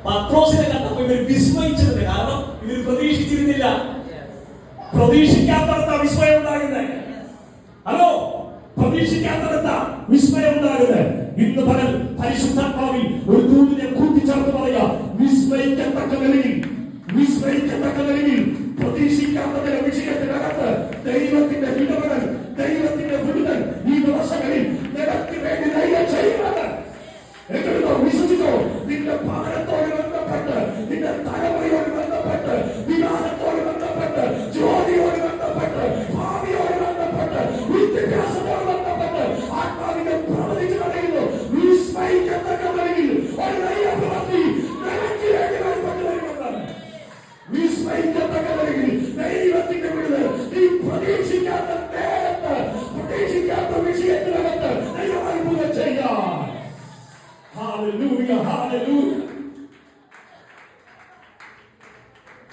പത്രോസിനെ കണ്ടപ്പോൾ ഇവർ വിസ്മയിച്ചത്. കാരണം ഇവർ പ്രതീക്ഷിച്ചിരുന്നില്ല. പ്രതീക്ഷിക്കാത്തടത്ത വിസ്മയം ഉണ്ടാകുന്നത്. ഹലോ, പ്രതീക്ഷിക്കാത്തടത്ത വിസ്മയം ഉണ്ടാകുന്നത്. ഇന്ന് പകൽ പരിശുദ്ധാത്മാവിൽ ഒരു ദൂതിനെ കൂട്ടിച്ചേർത്ത് പറയാ, വിസ്മയിക്കത്തക്ക നിലയിൽ, വിസ്മയിക്കത്തക്ക നിലയിൽ പ്രതീക്ഷിക്കാത്ത ചില വിഷയത്തിനകത്ത് ദൈവത്തിന്റെ ഇടപെടൽ, ദൈവത്തിന്റെ വിടുതൽ ഈ ദിവസങ്ങളിൽ നിനക്ക് വേണ്ടി ദൈവം ചെയ്യുന്നത്. എങ്ങനെയോ വിശ്വസിച്ചോ? നിന്റെ ഭവനത്തോട് ബന്ധപ്പെട്ട്, നിന്റെ തലമുറയോട് ബന്ധപ്പെട്ട്, വിവാഹത്തോട് ബന്ധപ്പെട്ട്, ജോലിയോട് ബന്ധപ്പെട്ട്, ഭാവിയോട് ബന്ധപ്പെട്ട്, വിദ്യാഭ്യാസത്തോട് ബന്ധപ്പെട്ട് ആത്മാവിനെ പ്രവചിച്ചു പറയുന്നു. വിസ്മയിക്കത്തക്ക നിലയിൽ ഒരു ദൈവ പ്രവൃത്തി നിനക്ക് വേണ്ടി വെളിപ്പെട്ടു വരുമെന്ന്. വിസ്മയിക്കത്തക്ക നിലയിൽ ദൈവത്തിന്റെ വിടുതൽ നീ പ്രതീക്ഷിക്കാത്ത നേരത്ത്, പ്രതീക്ഷിക്കാത്ത വിഷയത്തിനകത്ത് ദൈവം അത്ഭുതം ചെയ്യാം. Hallelujah, hallelujah.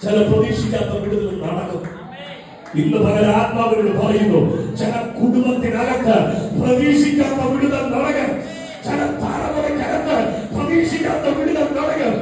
ചില പ്രതീക്ഷിക്കാത്ത വിടുതൽ നടക്കും. ഇന്ന് പകൽ ആത്മാവിനോട് പറയുന്നു, ചില കുടുംബത്തിനകത്ത് പ്രതീക്ഷിക്കാത്ത വിടുതൽ നടക്കും. ചില തലമുറയ്ക്കകത്ത് പ്രതീക്ഷിക്കാത്ത വിടുതൽ നടക്കും.